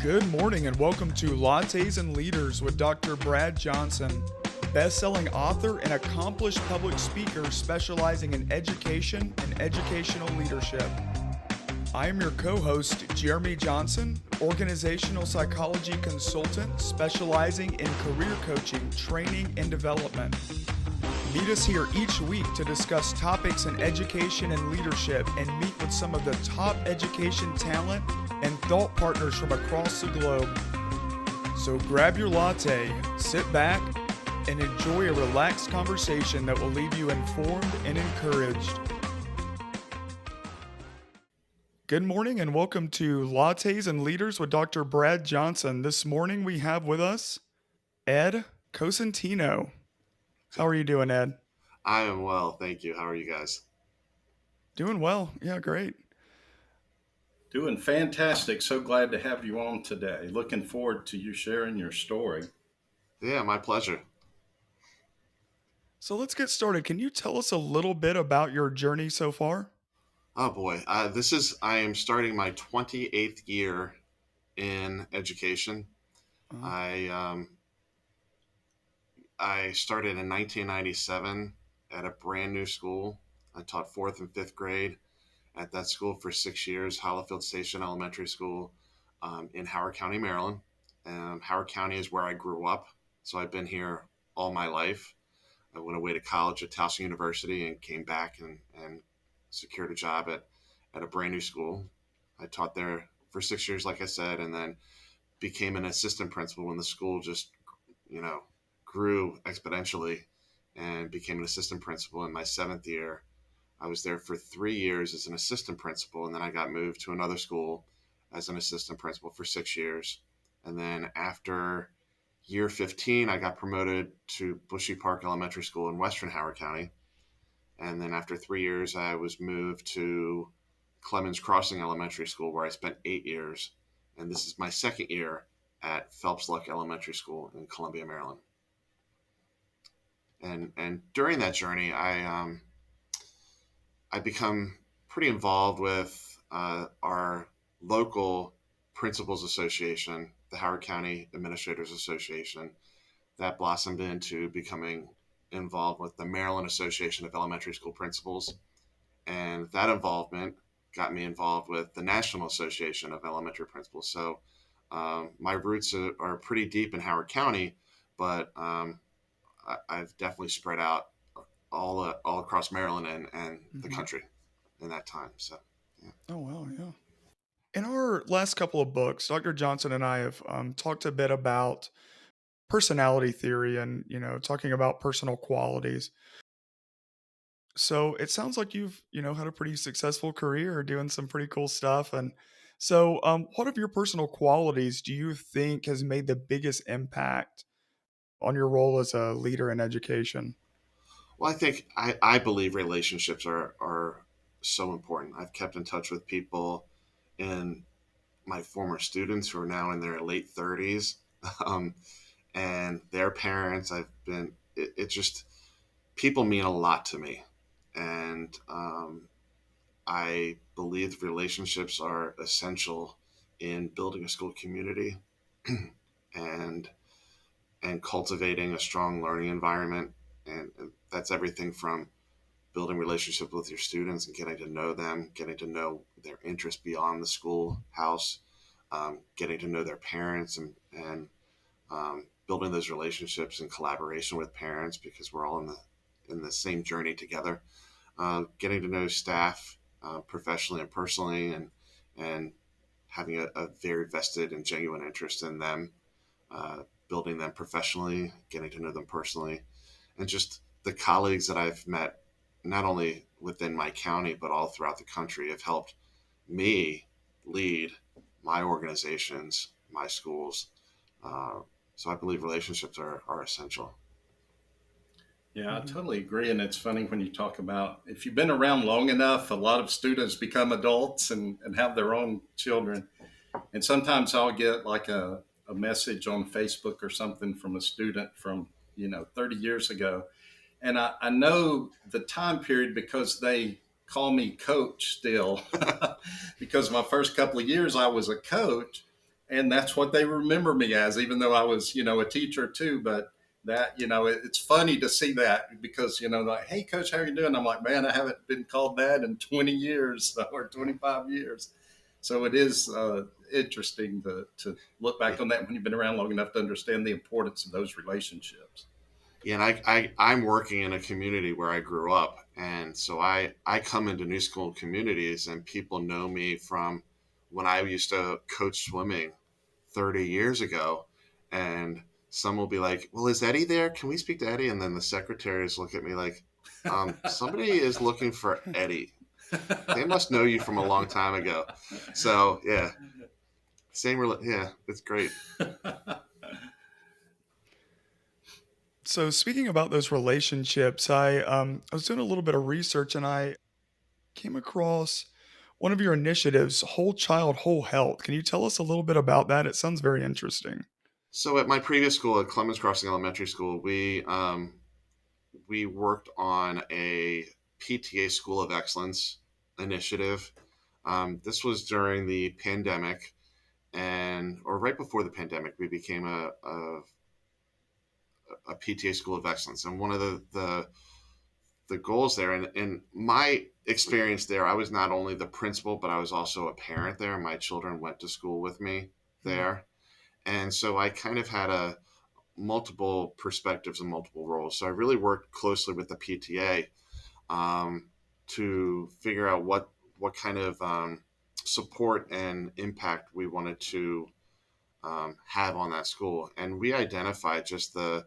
Good morning and welcome to Lattes and Leaders with Dr. Brad Johnson, best-selling author and accomplished public speaker specializing in education and educational leadership. I am your co-host, Jeremy Johnson, organizational psychology consultant specializing in career coaching, training, and development. Meet us here each week to discuss topics in education and leadership and meet with some of the top education talent and thought partners from across the globe. So grab your latte, sit back, and enjoy a relaxed conversation that will leave you informed and encouraged. Good morning and welcome to Lattes and Leaders with Dr. Brad Johnson. This morning we have with us Ed Cosentino. How are you doing, Ed? I am well, thank you. How are you guys? Doing well. Yeah, great. Doing fantastic. So glad to have you on today. Looking forward to you sharing your story. Yeah, my pleasure. So let's get started. Can you tell us a little bit about your journey so far? Oh boy, I am starting my 28th year in education. Uh, I I started in 1997 at a brand new school. I taught fourth and fifth grade at that school for 6 years, Hollowfield Station Elementary School, in Howard County, Maryland. Howard County is where I grew up, so I've been here all my life. I went away to college at Towson University and came back and secured a job at a brand new school. I taught there for 6 years, like I said, and then became an assistant principal when the school just, you know, grew exponentially and became an assistant principal in my seventh year. I was there for 3 years as an assistant principal, and then I got moved to another school as an assistant principal for 6 years. And then after year 15, I got promoted to Bushy Park Elementary School in Western Howard County. And then after 3 years, I was moved to Clemens Crossing Elementary School, where I spent 8 years. And this is my second year at Phelps Luck Elementary School in Columbia, Maryland. And during that journey, I become pretty involved with our local principals association, the Howard County Administrators Association. That blossomed into becoming involved with the Maryland Association of Elementary School Principals. And that involvement got me involved with the National Association of Elementary Principals. So my roots are pretty deep in Howard County, but I've definitely spread out all across Maryland and the country in that time. So, yeah. Oh, wow. Yeah. In our last couple of books, Dr. Johnson and I have talked a bit about personality theory and, talking about personal qualities. So it sounds like you've, had a pretty successful career doing some pretty cool stuff. And so, what of your personal qualities do you think has made the biggest impact on your role as a leader in education? Well, I believe relationships are so important. I've kept in touch with people in my former students who are now in their late 30s, um, and their parents. It just, people mean a lot to me. And I believe relationships are essential in building a school community and cultivating a strong learning environment. And that's everything from building relationships with your students and getting to know them, getting to know their interests beyond the schoolhouse, getting to know their parents, and building those relationships in collaboration with parents, because we're all in the same journey together. Getting to know staff professionally and personally, and having a very vested and genuine interest in them, building them professionally, getting to know them personally, and just the colleagues that I've met, not only within my county, but all throughout the country, have helped me lead my organizations, my schools. Uh, so I believe relationships are essential. Yeah, I Mhm. totally agree. And it's funny when you talk about if you've been around long enough, a lot of students become adults and have their own children. And sometimes I'll get like a message on Facebook or something from a student from, 30 years ago. And I know the time period because they call me coach still, because my first couple of years I was a coach. and that's what they remember me as, even though I was, a teacher too. But that, it's funny to see that because, like, hey, coach, how are you doing? I'm like, man, I haven't been called that in 20 years or 25 years. So it is interesting to look Yeah. back on that when you've been around long enough to understand the importance of those relationships. Yeah, and I'm working in a community where I grew up, and so I come into new school communities, and people know me from when I used to coach swimming 30 years ago, and some will be like, "Well, is Eddie there? Can we speak to Eddie?" And then the secretaries look at me like, "Somebody is looking for Eddie. They must know you from a long time ago." So yeah, yeah, it's great. So speaking about those relationships, I was doing a little bit of research and I came across one of your initiatives, Whole Child, Whole Health. Can you tell us a little bit about that? It sounds very interesting. So at my previous school at Clemens Crossing Elementary School, we worked on a PTA School of Excellence initiative. This was during the pandemic, and or right before the pandemic, we became a PTA School of Excellence. And one of the goals there, and in my experience there, I was not only the principal, but I was also a parent there. My children went to school with me Mm, there, and so I kind of had a multiple perspectives and multiple roles. So I really worked closely with the PTA to figure out what kind of support and impact we wanted to have on that school, and we identified just the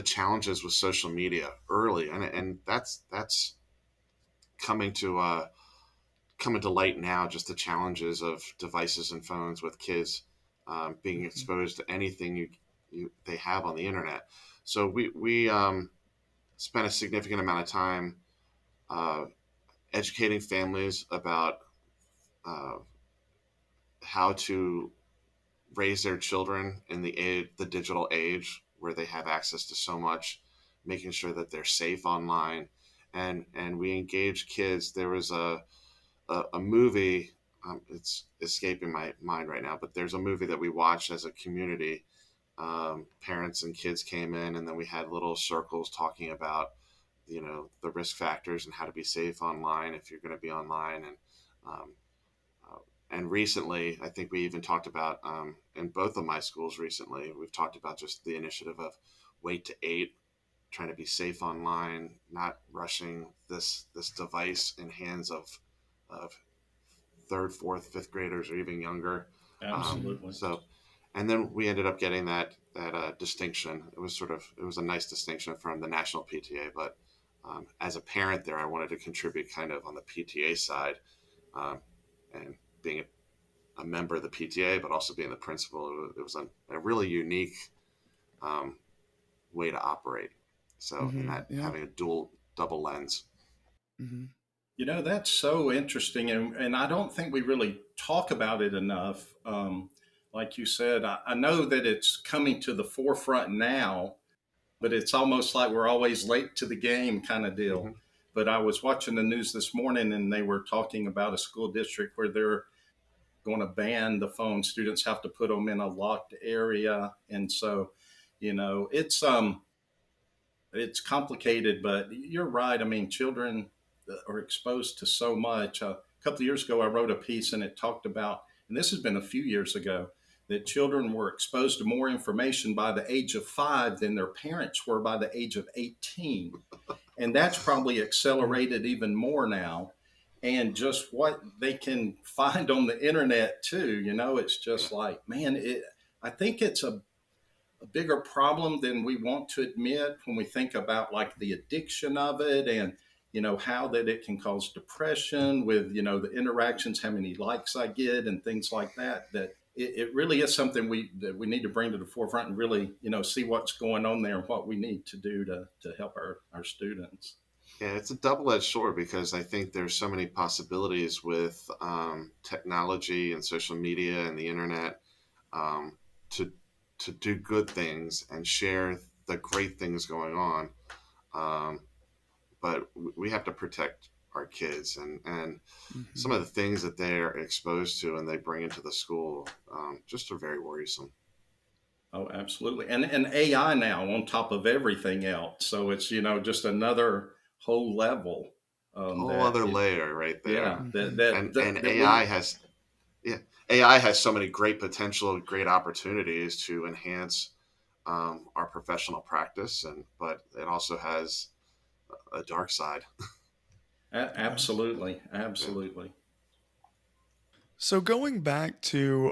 challenges with social media early, and that's coming to coming to light now. Just the challenges of devices and phones with kids being mhm, exposed to anything they have on the internet. So we spent a significant amount of time uh, educating families about uh, how to raise their children in the digital age where they have access to so much, making sure that they're safe online, and we engage kids. There was a movie. It's escaping my mind right now, but there's a movie that we watched as a community. Parents and kids came in, and then we had little circles talking about the risk factors and how to be safe online if you're going to be online. Um, uh, and recently, I think we even talked about in both of my schools recently, we've talked about just the initiative of wait to eight, trying to be safe online, not rushing this device in hands of third, fourth, fifth graders or even younger. mhm. Absolutely. So, and then we ended up getting that distinction. It was a nice distinction from the national PTA, but as a parent there, I wanted to contribute kind of on the PTA side, um, and being a member of the PTA, but also being the principal. It was a really unique um, way to operate. So, in that Yeah. having a double lens. Mhm. That's so interesting. And I don't think we really talk about it enough. Like you said, I know that it's coming to the forefront now, but it's almost like we're always late to the game kind of deal. Hmm. But I was watching the news this morning and they were talking about a school district where they're going to ban the phone. Students have to put them in a locked area. And so, it's complicated, but you're right. I mean, children are exposed to so much. A couple of years ago, I wrote a piece and it talked about, and this has been a few years ago, that children were exposed to more information by the age of 5 than their parents were by the age of 18. And that's probably Mm, accelerated even more now. And just what they can find on the internet too, it's Yeah. just like, man, I think it's a bigger problem than we want to admit when we think about like the addiction of it, and how that it can cause depression with the interactions, how many likes I get and things like that it really is something that we need to bring to the forefront and really see what's going on there and what we need to do to help our students. Yeah, it's a double-edged sword because I think there's so many possibilities with technology and social media and the internet, um, to to do good things and share the great things going on. Um, but we have to protect. our kids, and some Hmm. of the things that they're exposed to and they bring into the school just are very worrisome. Oh, absolutely. And AI now on top of everything else. So it's, just another whole level Whole that other it, layer right there. yeah, Hmm. And that we, Yeah, AI has so many great potential, great opportunities to enhance our professional practice, and but it also has a dark side. Yeah. absolutely, Yeah. absolutely. So going back to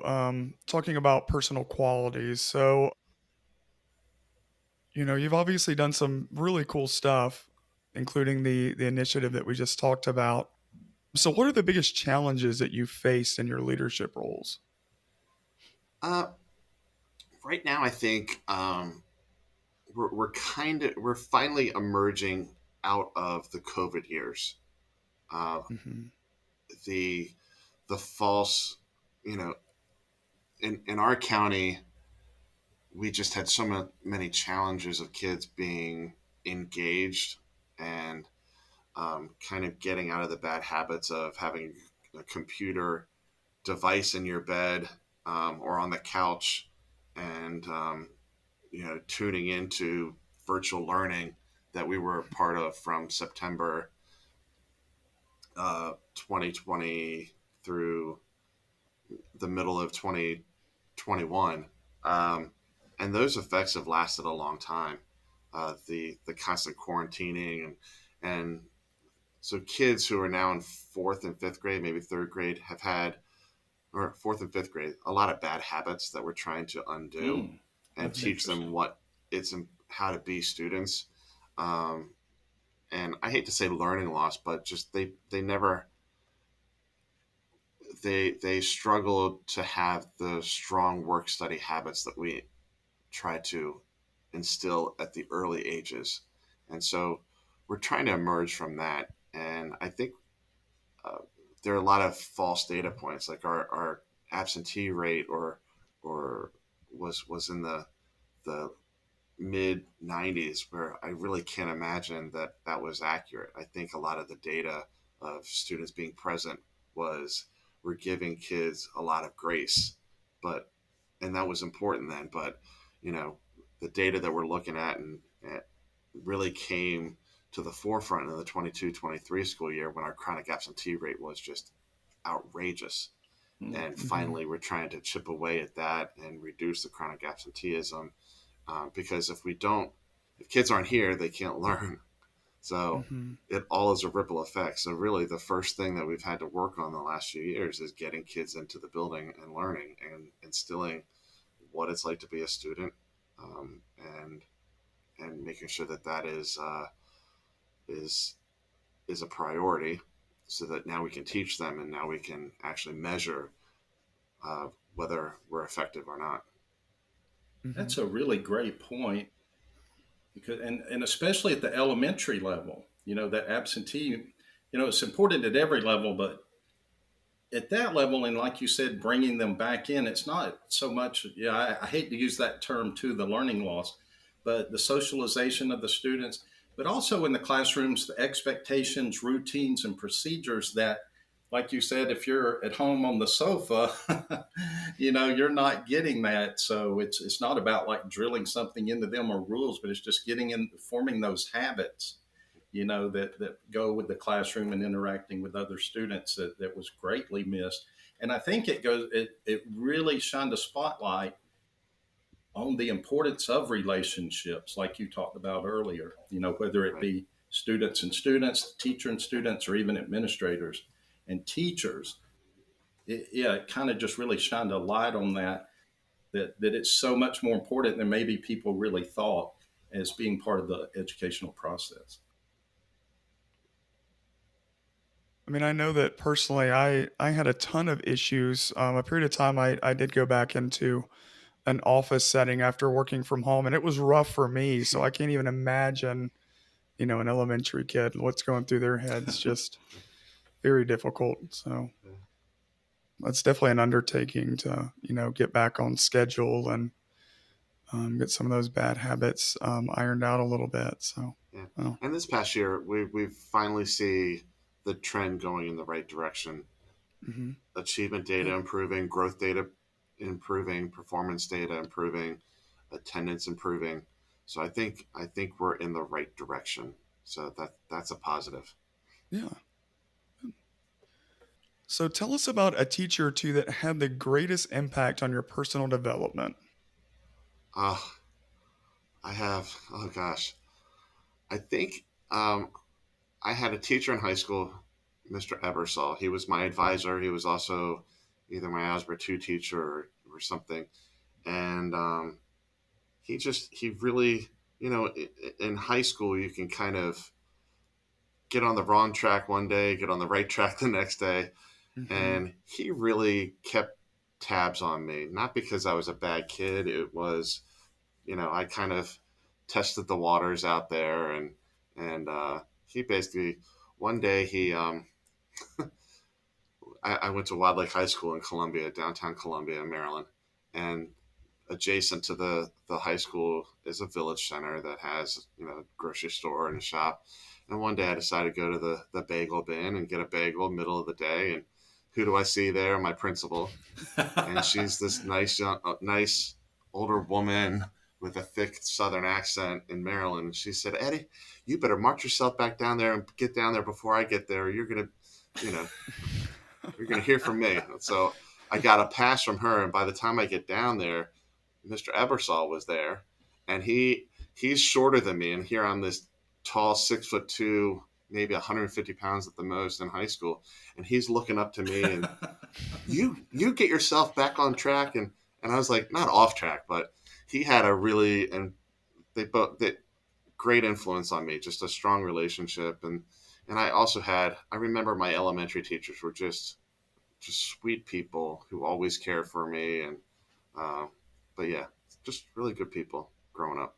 talking about personal qualities, so you've obviously done some really cool stuff, including the initiative that we just talked about. So, what are the biggest challenges that you've faced in your leadership roles? Uh, right now, I think we're finally emerging out of the COVID years. Uh, Hmm. the the false, you know, in our county, we just had many challenges of kids being engaged and kind of getting out of the bad habits of having a computer device in your bed or on the couch and tuning into virtual learning that we were a part of from September 2020 through the middle of 2021. Um, and those effects have lasted a long time. The constant quarantining and so kids who are now in fourth and fifth grade, maybe third grade, have had or fourth and fifth grade a lot of bad habits that we're trying to undo Mm, and that's teach them interesting. what it's how to be students. Um, and I hate to say learning loss, but just they never they struggled to have the strong work study habits that we try to instill at the early ages. And so we're trying to emerge from that. And I think uh, there are a lot of false data points, like our absentee rate or was in the mid 90s, where I really can't imagine that that was accurate. I think a lot of the data of students being present was we're giving kids a lot of grace, but and that was important then. But you know, the data that we're looking at and really came to the forefront in the 22-23 school year when our chronic absentee rate was just outrageous. Mm, And Hmm. finally, we're trying to chip away at that and reduce the chronic absenteeism because if kids aren't here, they can't learn. So Hmm. it all is a ripple effect. So really, the first thing that we've had to work on the last few years is getting kids into the building and learning and instilling what it's like to be a student, um, and and making sure that that is is a priority, so that now we can teach them and now we can actually measure uh, whether we're effective or not. Hmm. that's a really great point because, and especially at the elementary level, that absentee, it's important at every level, but at that level, and like you said, bringing them back in, it's not so much. Yeah, I hate to use that term too, the learning loss, but the socialization of the students, but also in the classrooms, the expectations, routines, and procedures that, like you said, if you're at home on the sofa, you're not getting that. So it's not about like drilling something into them or rules, but it's just getting in, forming those habits, that go with the classroom and interacting with other students that was greatly missed. And I think it really shined a spotlight on the importance of relationships, like you talked about earlier, whether it Right. be students and students, teacher and students, or even administrators and teachers. It kind of just really shined a light on that it's so much more important than maybe people really thought as being part of the educational process. I mean, I know that personally, I had a ton of issues. A period of time, I did go back into an office setting after working from home, and it was rough for me. So I can't even imagine, an elementary kid, what's going through their heads. Just very difficult. So that's definitely an undertaking to, get back on schedule and get some of those bad habits ironed out a little bit. So, Yeah. well, And this past year, we finally see. the trend going in the right direction. Hmm. Achievement data improving, growth data improving, performance data improving, attendance improving. So I think we're in the right direction. So that's a positive. Yeah. So tell us about a teacher or two that had the greatest impact on your personal development. Uh, I have, oh gosh, I think I had a teacher in high school, Mr. Ebersol. He was my advisor. He was also either my Algebra 2 teacher or something. And he really, in high school, you can kind of get on the wrong track one day, get on the right track the next day. Hmm. And he really kept tabs on me, not because I was a bad kid. It was, I kind of tested the waters out there, and he basically one day I went to Wildlife High School in Columbia, downtown Columbia, Maryland, and adjacent to the high school is a village center that has a grocery store and a shop. And one day I decided to go to the bagel bin and get a bagel middle of the day, and who do I see there? My principal, and she's this nice older woman with a thick Southern accent in Maryland. And she said, "Eddie, you better march yourself back down there and get down there before I get there. You know, you're gonna hear from me." So I got a pass from her, and by the time I get down there, Mr. Ebersol was there, and he's shorter than me, and here I'm this tall 6'2", maybe 150 pounds at the most in high school, and he's looking up to me and you get yourself back on track, and I was like, not off track, but he had a really, and they both that great influence on me, just a strong relationship. And I remember my elementary teachers were just sweet people who always cared for me, and uh, but yeah, just really good people growing up.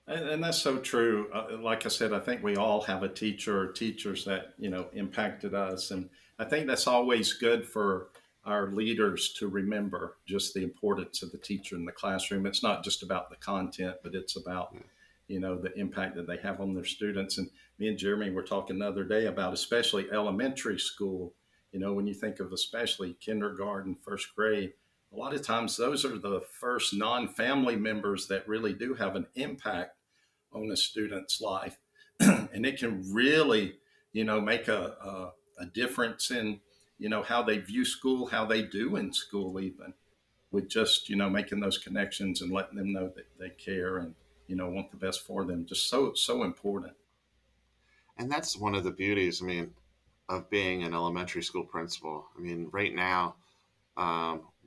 And that's so true. Like I said, I think we all have a teacher or teachers that impacted us, and I think that's always good for our leaders to remember just the importance of the teacher in the classroom. It's not just about the content, but it's about Yeah. the impact that they have on their students. And me and Jeremy were talking the other day about especially elementary school. When you think of especially kindergarten, first grade, a lot of times those are the first non-family members that really do have an impact on a student's life. And it can really, make a difference in, how they view school, how they do in school, even with just, making those connections and letting them know that they care and, want the best for them. Just so important. And that's one of the beauties, I mean, of being an elementary school principal. I mean, right now,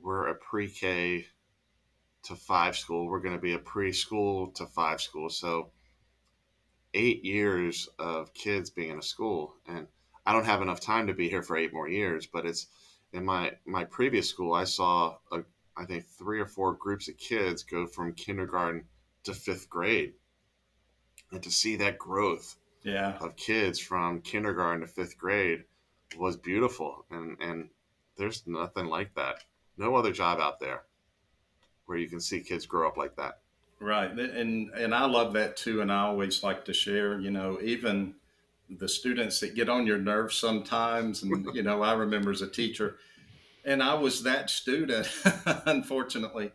we're a pre-K to five school. We're going to be a preschool to five school. So 8 years of kids being in a school, and I don't have enough time to be here for 8 more years. But it's in my previous school, I think three or four groups of kids go from kindergarten to fifth grade, and to see that growth Yeah. of kids from kindergarten to fifth grade was beautiful. And there's nothing like that. No other job out there where you can see kids grow up like that. Right. And I love that too. And I always like to share, even the students that get on your nerves sometimes. And, I remember as a teacher, and I was that student, unfortunately.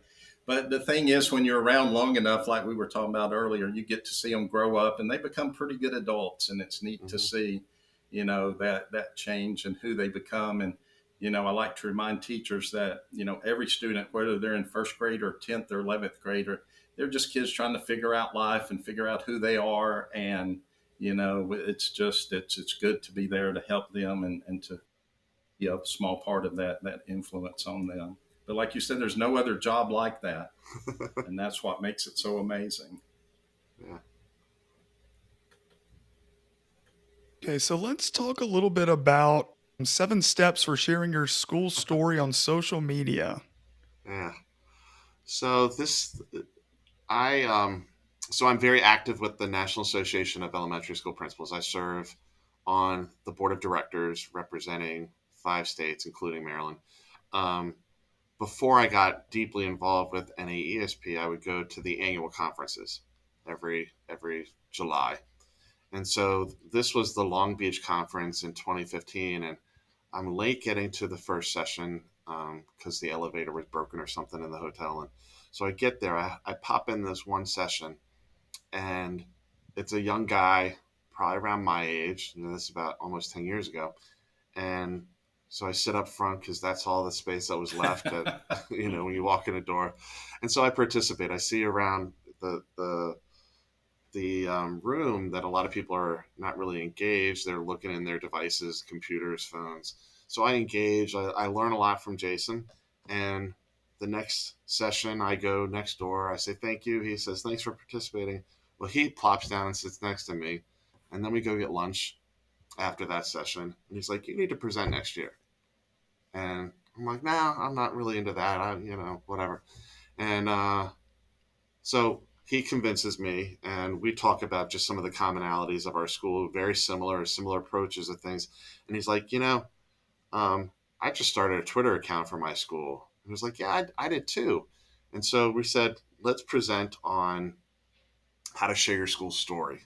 But the thing is, when you're around long enough, like we were talking about earlier, you get to see them grow up and they become pretty good adults. And it's neat to Hmm. see, that change and who they become. And, I like to remind teachers that, every student, whether they're in first grade or 10th or 11th grade, or they're just kids trying to figure out life and figure out who they are. And, it's good to be there to help them and to a small part of that influence on them. But like you said, there's no other job like that, and that's what makes it so amazing. Yeah. Okay, so let's talk a little bit about 7 steps for sharing your school story on social media. Yeah. So this, I so I'm very active with the National Association of Elementary School Principals. I serve on the board of directors representing 5 states, including Maryland. Um, Before I got deeply involved with NAESP, I would go to the annual conferences every July, And so this was the Long Beach conference in 2015, and I'm late getting to the first session because the elevator was broken or something in the hotel. And so I get there, I pop in this one session, and it's a young guy, probably around my age. This is about almost 10 years ago. And so I sit up front because that's all the space that was left at, when you walk in a door. And so I participate. I see around the room that a lot of people are not really engaged. They're looking in their devices, computers, phones. So I engage. I learn a lot from Jason. And the next session, I go next door. I say, thank you. He says, thanks for participating. Well, he plops down and sits next to me. And then we go get lunch after that session. And he's like, you need to present next year. And I'm like, no, I'm not really into that. Whatever. And so he convinces me, and we talk about just some of the commonalities of our school, very similar approaches of things. And he's like, I just started a Twitter account for my school. He was like, yeah, I did too. And so we said, let's present on how to share your school's story.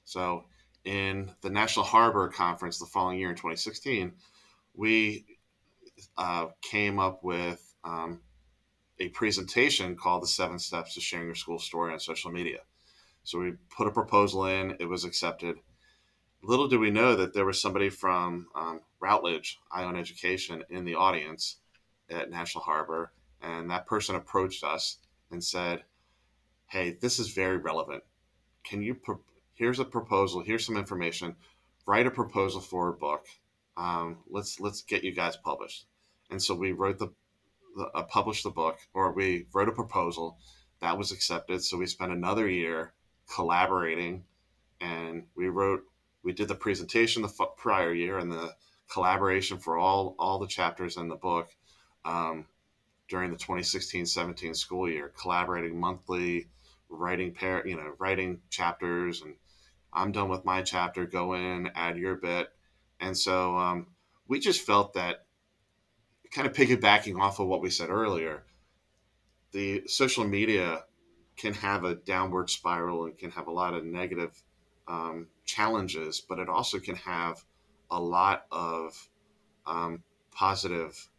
So in the National Harbor Conference the following year in 2016, we came up with a presentation called the 7 Steps to Sharing Your School Story on Social Media. So we put a proposal in, it was accepted. Little do we know that there was somebody from Routledge, Ion Education, in the audience at National Harbor, and that person approached us and said, hey, this is very relevant. Can you, here's a proposal, here's some information, write a proposal for a book. Let's get you guys published. And so we published the book, or we wrote a proposal that was accepted. So we spent another year collaborating, and we did the presentation the prior year and the collaboration for all the chapters in the book during the 2016-17 school year, collaborating monthly, writing chapters, and I'm done with my chapter, go in, add your bit. And so we just felt that, kind of piggybacking off of what we said earlier, the social media can have a downward spiral and can have a lot of negative challenges, but it also can have a lot of positive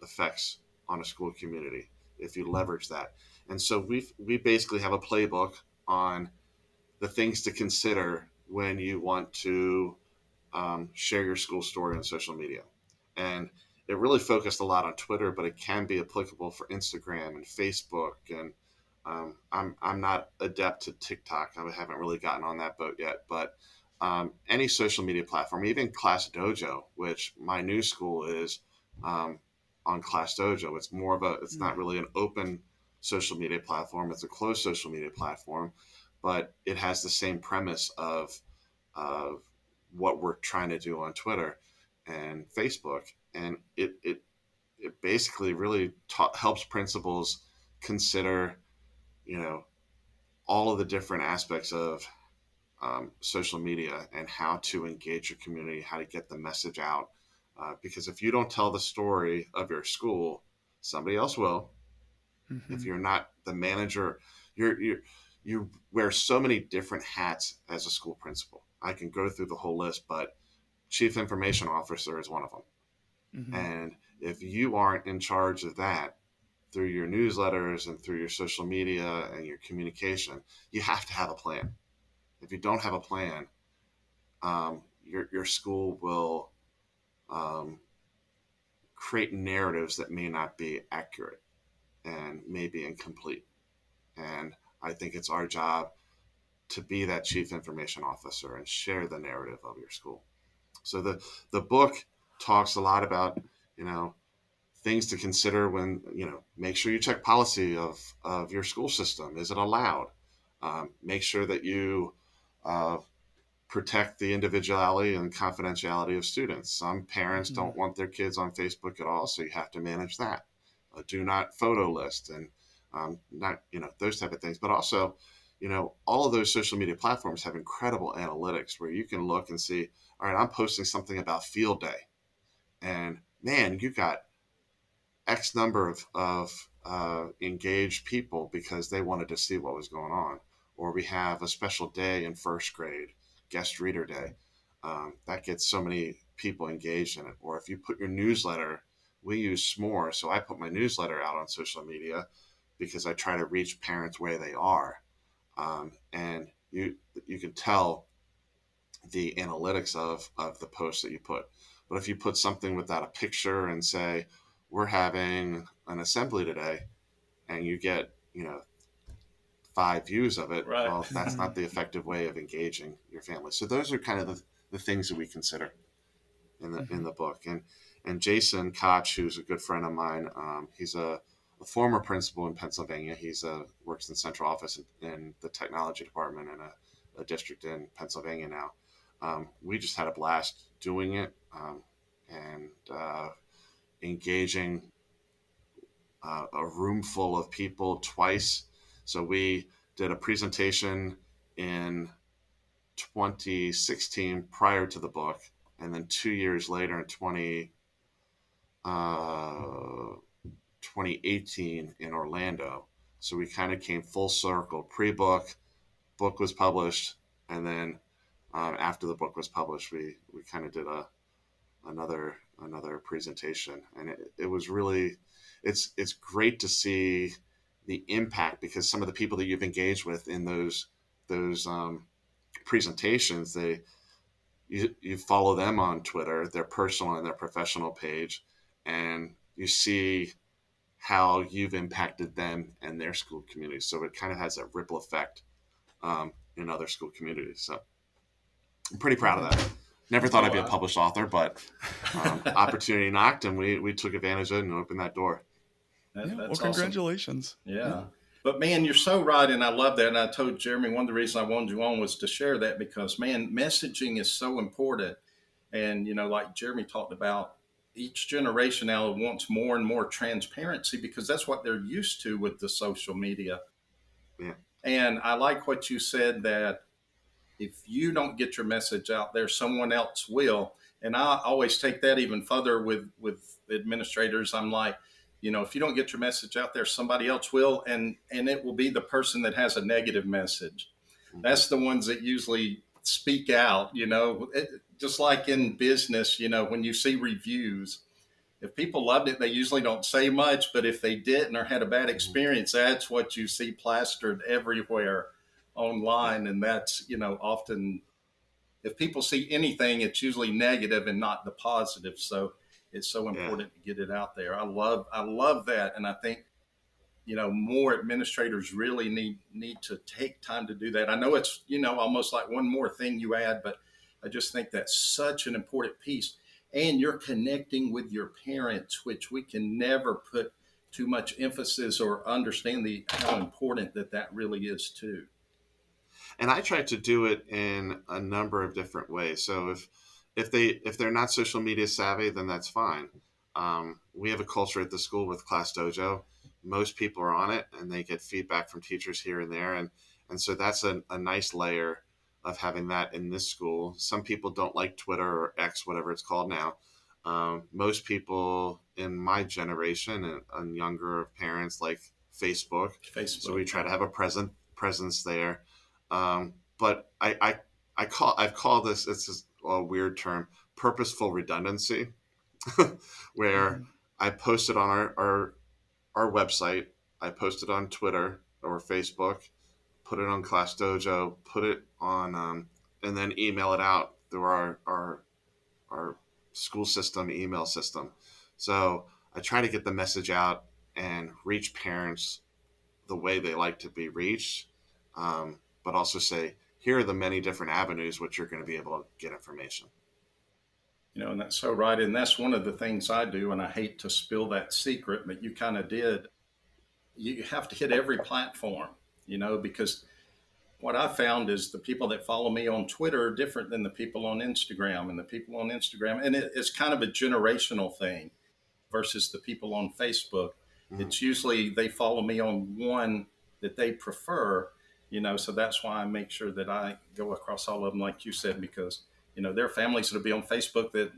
effects on a school community if you leverage that. And so we basically have a playbook on the things to consider when you want to share your school story on social media. And it really focused a lot on Twitter, but it can be applicable for Instagram and Facebook. And I'm not adept to TikTok. I haven't really gotten on that boat yet. But any social media platform, even Class Dojo, which my new school is on Class Dojo. It's not really an open social media platform. It's a closed social media platform, but it has the same premise of what we're trying to do on Twitter and Facebook. And it basically really helps principals consider, all of the different aspects of social media and how to engage your community, how to get the message out. Because if you don't tell the story of your school, somebody else will. Mm-hmm. If you're not the manager, you wear so many different hats as a school principal. I can go through the whole list, but Chief Information Officer is one of them. Mm-hmm. And if you aren't in charge of that through your newsletters and through your social media and your communication, you have to have a plan. If you don't have a plan, your school will create narratives that may not be accurate and may be incomplete. And I think it's our job to be that Chief Information Officer and share the narrative of your school. So the book talks a lot about, things to consider when, make sure you check policy of your school system. Is it allowed? Make sure that you protect the individuality and confidentiality of students. Some parents mm-hmm. don't want their kids on Facebook at all, so you have to manage that. Do not photo list and not, those type of things. But also, all of those social media platforms have incredible analytics where you can look and see, all right, I'm posting something about field day. And man, you got X number of engaged people because they wanted to see what was going on. or we have a special day in first grade, guest reader day. That gets so many people engaged in it. Or if you put your newsletter, we use S'more, so I put my newsletter out on social media because I try to reach parents where they are. And you can tell the analytics of the post that you put. But if you put something without a picture and say, we're having an assembly today, and you get, 5 views of it, Right. well, that's not the effective way of engaging your family. So those are kind of the things that we consider in the book. And Jason Koch, who's a good friend of mine, he's a former principal in Pennsylvania. He's works in central office in the technology department in a district in Pennsylvania now. We just had a blast doing it, and engaging a room full of people twice. So we did a presentation in 2016 prior to the book, and then 2 years later in 2018 in Orlando. So we kind of came full circle. Pre-book, book was published, and then after the book was published, we kind of did another presentation, and it was really, it's great to see the impact, because some of the people that you've engaged with in those presentations, you follow them on Twitter, their personal and their professional page, and you see how you've impacted them and their school communities. So it kind of has a ripple effect in other school communities. So I'm pretty proud of that. Never thought I'd be a published author, but opportunity knocked, and we took advantage of it and opened that door. That's well, awesome. congratulations. Yeah. But man, you're so right. And I love that. And I told Jeremy, one of the reasons I wanted you on was to share that, because man, messaging is so important. And, like Jeremy talked about, each generation now wants more and more transparency, because that's what they're used to with the social media. Yeah. And I like what you said, that if you don't get your message out there, someone else will. And I always take that even further with administrators. I'm like, if you don't get your message out there, somebody else will, and it will be the person that has a negative message. Mm-hmm. That's the ones that usually speak out. Just like in business, when you see reviews, if people loved it, they usually don't say much, but if they didn't or had a bad experience, that's what you see plastered everywhere online. And that's, often, if people see anything, it's usually negative and not the positive. So it's so important to get it out there. I love that. And I think, more administrators really need to take time to do that. I know it's, almost like one more thing you add, but I just think that's such an important piece. And you're connecting with your parents, which we can never put too much emphasis or understand how important that really is too. And I try to do it in a number of different ways. So if they're not social media savvy, then that's fine. We have a culture at the school with Class Dojo. Most people are on it, and they get feedback from teachers here and there, and so that's a nice layer of having that in this school. Some people don't like Twitter or X, whatever it's called now. Most people in my generation and younger parents like Facebook. So we try to have a presence there. But I've called this, it's just a weird term, purposeful redundancy, where I post it on our website, I post it on Twitter or Facebook, put it on Class Dojo, put it on, and then email it out through our school system, email system. So I try to get the message out and reach parents the way they like to be reached, but also say, here are the many different avenues which you're going to be able to get information. And that's so right. And that's one of the things I do. And I hate to spill that secret, but you kind of did. You have to hit every platform, because what I found is the people that follow me on Twitter are different than the people on Instagram, and the people on Instagram. And it's kind of a generational thing versus the people on Facebook. Mm-hmm. It's usually they follow me on one that they prefer, so that's why I make sure that I go across all of them, like you said, because, there are families that'll be on Facebook that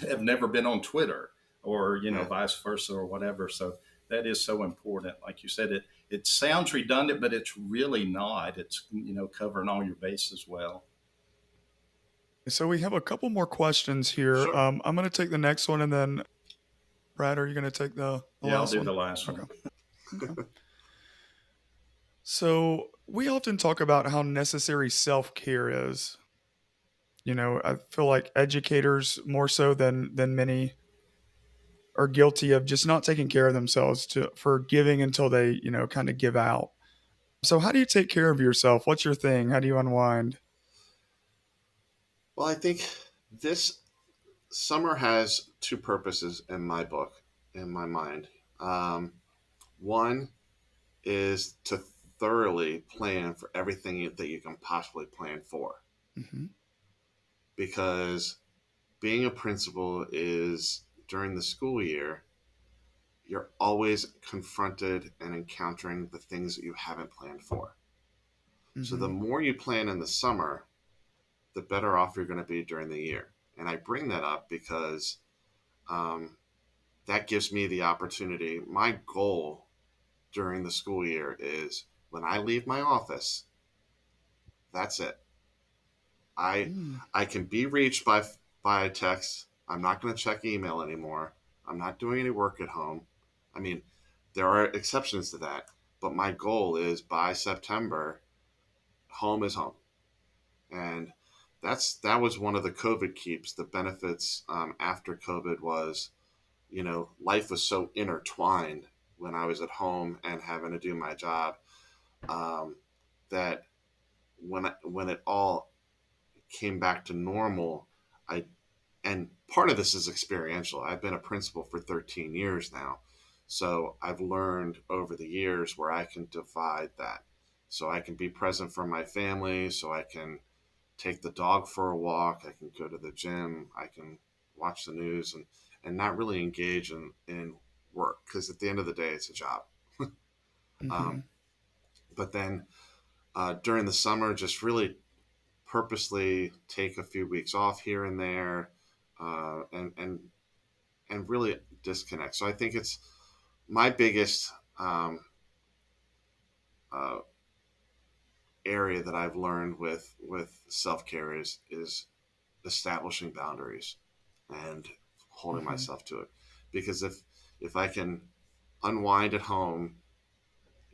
have never been on Twitter, or, vice versa or whatever. So that is so important. Like you said, it sounds redundant, but it's really not. It's, covering all your bases well. So we have a couple more questions here. Sure. I'm going to take the next one, and then Brad, are you going to take the Yeah, I'll last do one? the last Okay. one. Okay. So we often talk about how necessary self care is. I feel like educators more so than many are guilty of just not taking care of themselves for giving until they kind of give out. So how do you take care of yourself? What's your thing? How do you unwind? Well, I think this summer has two purposes in my book, in my mind. Um, One is to thoroughly plan for everything that you can possibly plan for, Hmm. because being a principal is during the school year, you're always confronted and encountering the things that you haven't planned for. So the Hmm. more you plan in the summer, the better off you're going to be during the year. And I bring that up because um, that gives me the opportunity. My goal during the school year is when I leave my office, that's it. I Mm. I can be reached by text. I'm not going to check email anymore. I'm not doing any work at home. I mean, there are exceptions to that, but my goal is by September, home is home, and that was one of the COVID keeps. The benefits after COVID was, life was so intertwined when I was at home and having to do my job, um, that when it all came back to normal, I and part of this is experiential. I've been a principal for 13 years now. So I've learned over the years where I can divide that. So I can be present for my family, so I can take the dog for a walk, I can go to the gym, I can watch the news and not really engage in work, because at the end of the day, it's a job. Hmm. Um, but then during the summer, just really purposely take a few weeks off here and there, and really disconnect. So I think it's my biggest uh, area that I've learned with self care is establishing boundaries and holding Hmm. myself to it. Because if I can unwind at home,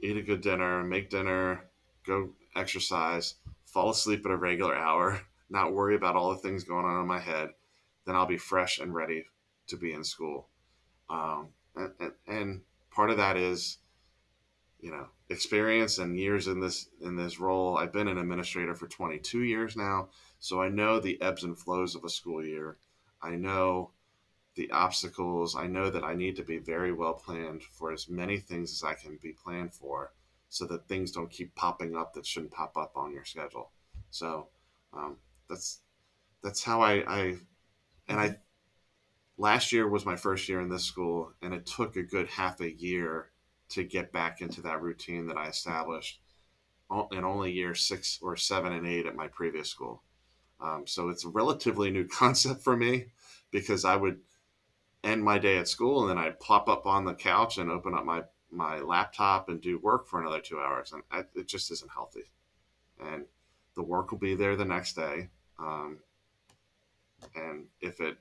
eat a good dinner, make dinner, go exercise, fall asleep at a regular hour, not worry about all the things going on in my head, then I'll be fresh and ready to be in school. And part of that is, experience and years in this role. I've been an administrator for 22 years now, so I know the ebbs and flows of a school year. I know the obstacles. I know that I need to be very well planned for as many things as I can be planned for, so that things don't keep popping up that shouldn't pop up on your schedule. So um, that's that's how I and Hmm. I last year was my first year in this school, and it took a good half a year to get back into that routine that I established in only year 6 or 7 and 8 at my previous school. So it's a relatively new concept for me, because I would end my day at school and then I'd plop up on the couch and open up my laptop and do work for another 2 hours, and it just isn't healthy. And the work will be there the next day, um, and if it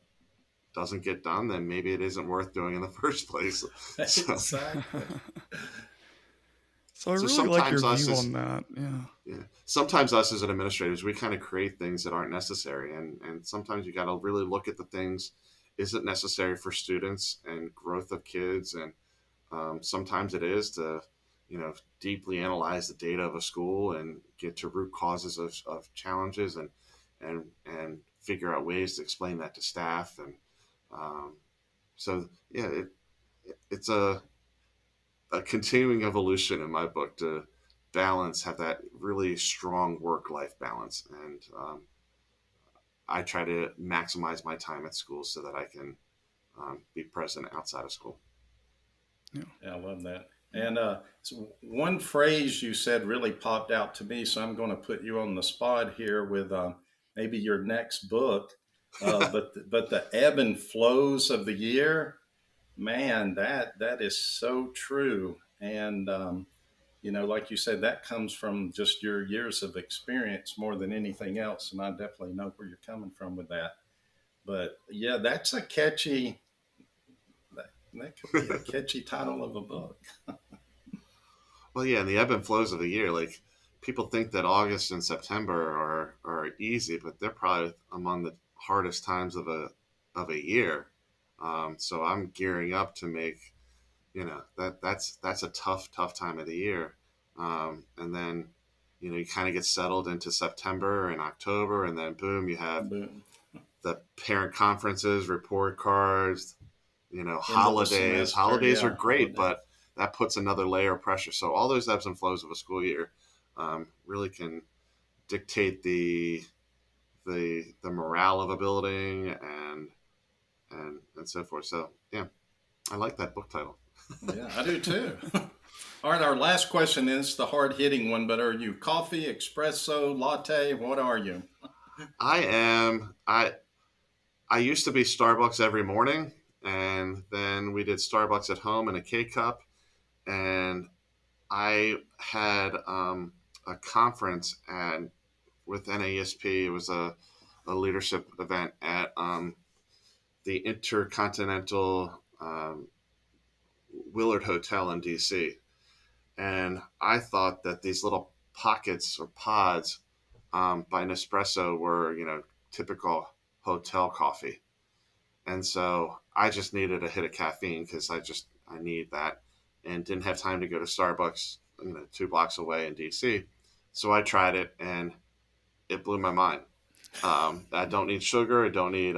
doesn't get done, then maybe it isn't worth doing in the first place. So, Exactly. So I so really like your sometimes us view as on that. Yeah. yeah, sometimes us as administrators, we kind of create things that aren't necessary, and sometimes you got to really look at the things. Is it necessary for students and growth of kids? And sometimes it is to, deeply analyze the data of a school and get to root causes of challenges, and figure out ways to explain that to staff. And um, so, yeah, it's a continuing evolution in my book to have that really strong work life balance. And I try to maximize my time at school so that I can be present outside of school. Yeah. Yeah, I love that. And so one phrase you said really popped out to me, so I'm going to put you on the spot here with maybe your next book. But the ebb and flows of the year. Man, that is so true. And like you said, that comes from just your years of experience more than anything else. And I definitely know where you're coming from with that. But yeah, that's a catchy. That could be a catchy title of a book. Well, yeah, and the ebb and flows of a year. Like people think that August and September are easy, but they're probably among the hardest times of a year. So I'm gearing up to make that's a tough time of the year. And then you kind of get settled into September and October, and then boom, you have Boom. the parent conferences, report cards, End of the holidays. semester. Holidays are Yeah, great, holidays. but that puts another layer of pressure. So all those ebbs and flows of a school year really can dictate the morale of a building and so forth. So yeah, I like that book title. Yeah, I do too. All right, our last question is the hard hitting one, but are you coffee, espresso, latte? What are you? I am. I used to be Starbucks every morning, and then we did Starbucks at home in a K cup, and I had a conference with NASP. It was a leadership event at the Intercontinental Willard Hotel in DC. And I thought that these little pockets or pods by Nespresso were, typical hotel coffee. And so I just needed a hit of caffeine because I need that and didn't have time to go to Starbucks, 2 blocks away in DC. So I tried it and it blew my mind. I don't need sugar. I don't need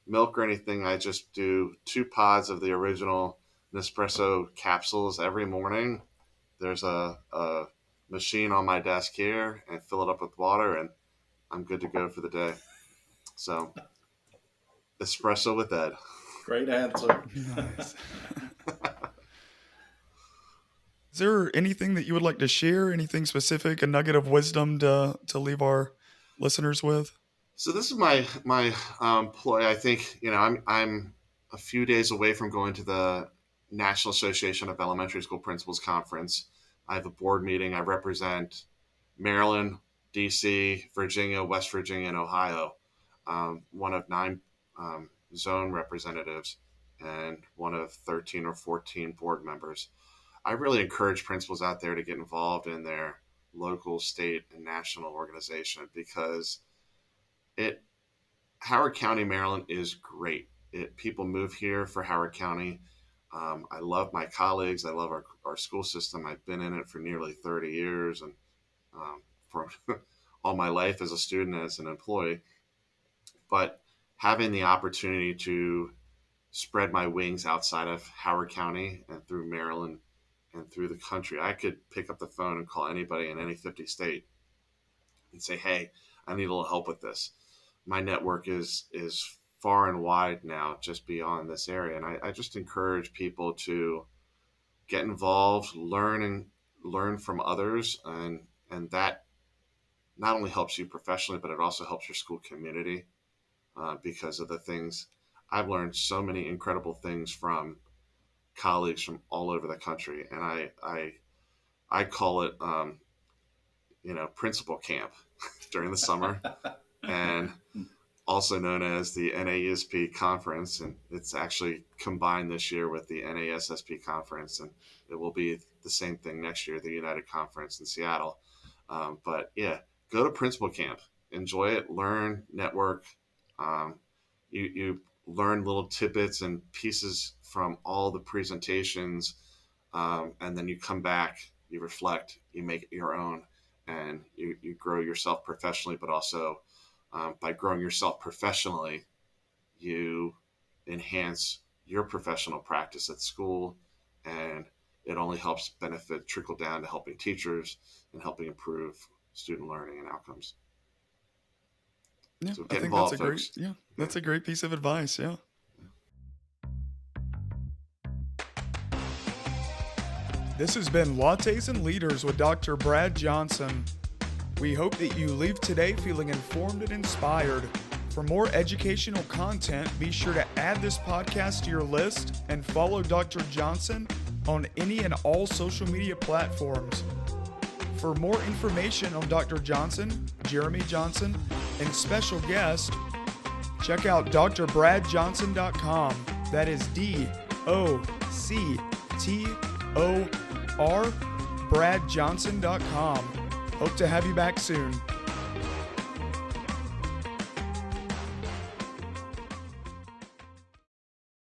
milk or anything. I just do 2 pods of the original Nespresso capsules every morning. There's a machine on my desk here and fill it up with water and I'm good to go for the day. So espresso with Ed. Great answer. Nice. Is there anything that you would like to share? Anything specific? A nugget of wisdom to leave our listeners with? So this is my ploy. I think I'm a few days away from going to the National Association of Elementary School Principals Conference. I have a board meeting. I represent Maryland, DC, Virginia, West Virginia, and Ohio. One of 9 zone representatives and one of 13 or 14 board members. I really encourage principals out there to get involved in their local, state, and national organization because Howard County, Maryland is great. People move here for Howard County. I love my colleagues. I love our school system. I've been in it for nearly 30 years and for all my life as a student, as an employee. But having the opportunity to spread my wings outside of Howard County and through Maryland and through the country, I could pick up the phone and call anybody in any 50 state and say, hey, I need a little help with this. My network is far and wide now, just beyond this area. And I just encourage people to get involved, learn from others. And that not only helps you professionally, but it also helps your school community because of the things. I've learned so many incredible things from colleagues from all over the country. And I call it, principal camp during the summer. And also known as the NASP conference, and it's actually combined this year with the NASSP conference, and it will be the same thing next year, the United Conference in Seattle. But yeah, go to principal camp, enjoy it, learn, network. You learn little tidbits and pieces from all the presentations, and then you come back, you reflect, you make it your own, and you grow yourself professionally, but also by growing yourself professionally, you enhance your professional practice at school, and it only helps benefit trickle down to helping teachers and helping improve student learning and outcomes. Yeah, So I get think involved, that's a great. folks. Yeah, that's a great piece of advice. Yeah. This has been Lattes and Leaders with Dr. Brad Johnson. We hope that you leave today feeling informed and inspired. For more educational content, be sure to add this podcast to your list and follow Dr. Johnson on any and all social media platforms. For more information on Dr. Johnson, Jeremy Johnson, and special guest, check out drbradjohnson.com. That is DOCTOR, bradjohnson.com. Hope to have you back soon.